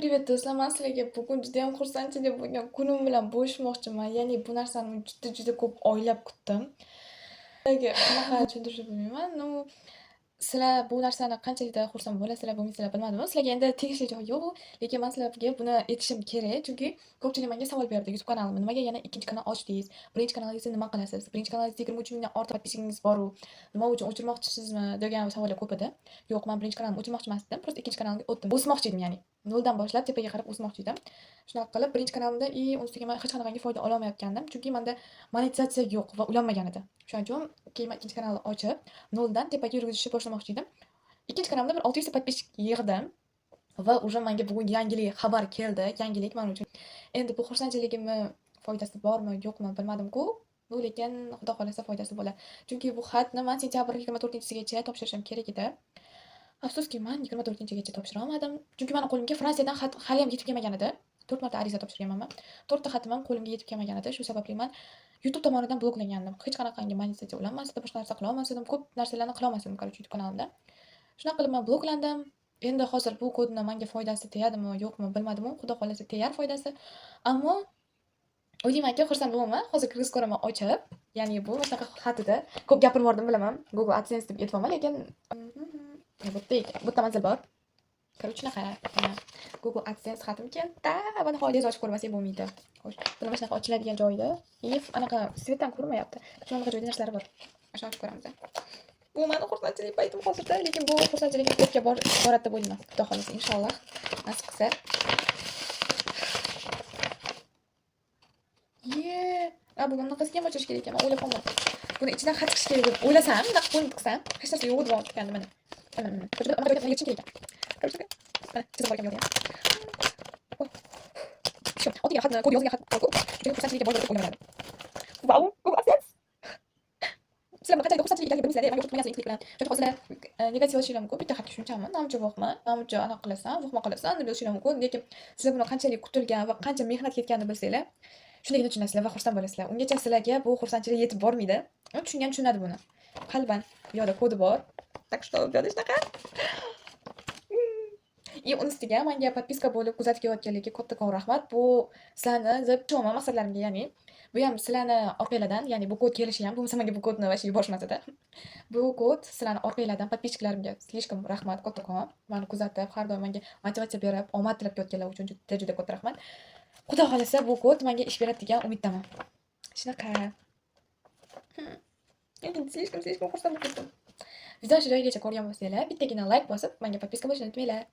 Привет, do'stlar. Men sizlarga bugun juda ham xursandchilik bo'lgan kunim bilan bo'lishmoqchiman. Ya'ni bu narsani juda ko'p oylab kutdim. Sizlarga qanaqa tushuntirishni bilmayman. Sizlar bu narsani qanchalikda xursand bo'lasizlar, bo'lmaysizlar bilmadim. Sizlarga endi tegishli joyi yo'q, lekin men sizlarga buni aytishim kerak, chunki ko'pchilik menga savol berdi YouTube kanalimni nimaga yana ikkinchi kanal ochdingiz? Birinchi kanalingizni nima qilasiz? Birinchi kanalingizda 23 mingdan ortiq podpischingiz bor-u, nima uchun o'chirmoqchisizmi degan savollar ko'p edi. Yo'q, men birinchi kanalimni o'chirmoqchi emas edim, просто ikkinchi kanalimga o'tdim. O'smoqchi edim ya'ni. Noldan boshlab tepaga qarab o'smoqchi edim. Shunaqa qilib birinchi kanalimda unisiga men hech qanaqangi foyda ola olmayotgandim, chunki menda monetizatsiya yo'q va ulanmagan edi. Shuning uchun keyin men ikkinchi kanalni ochib, noldan tepaga yurgizishni boshlamoqchi edim. Ikkinchi kanalimda bir 600 ta podpischik yig'dim va уже menga bugun yangilik xabar keldi. Yangilik men uchun. Endi bu xursandchiligimni foydasi bormi, yo'qmi bilmadim-ku. Lekin xudo xolasa foydasi bo'ladi. Chunki bu xatni men sentyabr 24-sigacha topshirishim kerak edi. Afsuski men 24-gacha topshira olmadim. Chunki mening qo'limga Fransiyadan xat hali ham yetib kelmagan edi. 4 marta ariza topshirganman men. 4 ta xatim ham qo'limga yetib kelmagan edi. Shu sababli men YouTube tomonidan bloklangandim. Hech qanaqangi monetizatsiya ulanmasdi, boshqa narsa qila olmasdim, ko'p narsalarni qila olmasdim, короче, YouTube kanalimda. Shunaqa qilib men bloklandim. Endi hozir bu kodni menga foydasi tegadimi, yo'qmi bilmadim. Xudo xolasa tegar foydasi. Ammo o'ylaymanki, xursand bo'laman. Hozir kirgizib ko'raman ochib. Ya'ni bu shunaqa xatida ko'p gapirib yubordim bilaman. Google AdSense deb aytibman, lekin bu yerda manzil bor. Короче, shunaqa. Google AdSense xatim keldi. Buni hozir ochib ko'rmasak bo'lmaydi. Xo'sh, buni mana shunaqa ochiladigan joyida. Anaqa svetdan ko'rinmayapti. Shunaqa joyda narsalar bor. O'sha ochib ko'ramiz. Bu meni xursandchilik paytim hozirda, lekin bu xursandchilik ko'pga boradi deb o'ylayman. Xudo xolasa, inshaalloh nasib qilsa. Buni bunaqasiga ham ochirish kerak ekan. Men o'ylab qolmadim. Buni ichidan xat chiqishi kerak deb o'ylasam, bunaqa qo'yib tiqsam, hech narsa yo'q deb o'tgandim mana. Mana yechim kerak ekan. Mana chizib olgan yo'q. Shu, oddiy xatni, kod yozgan xat qolib, juda xursandchilikka boradi deb o'ylamadim. Vau, Google AdSense. Sizlar buni qanchalik xursandchilik ekanligini bilmasizlar, men YouTube tugmasini klik bilan. Chunki hozir negativ yozishinglar mumkin. Bitta xatga tushunchami? Namuncha voqmi? Namuncha anaqa qilasan, voqma qilasan deb yozishinglar mumkin. Lekin sizlar buni qanchalik kutilgan va qancha mehnat ketganini bilsanglar, shundagina tushunasizlar va xursand bo'lasizlar. Ungacha sizlarga bu xursandchilik yetib bormaydi. Tushungan tushunadi buni. Qalban bu yoqda kodi bor. Так что bu yoqda shunaqa. Uni ustiga menga podpiska bo'lib kuzatib kelayotganligiga kattakon rahmat. Bu sizlarni deb tushunaman maqsadlarimga, ya'ni bu ham sizlarni orqanglardan, ya'ni bu kod kelishi ham, bo'lmasa menga bu kodni vash yuborishmasdi. Bu kod sizlarni orqanglardan podpischikalarimga slishkom rahmat kattakon. Meni kuzatib, har doim menga motivatsiya berib, omad tilab kelayotganlar uchun juda katta rahmat. Xudo xolasa bu kod menga ish beradi degan umiddaman. Shunaqa. Endi slishkom xursand bo'ldim. Videoni shu joyigacha ko'rgan bo'lsanglar, bittagina like bosib, menga podpiska bo'lishni unutmanglar.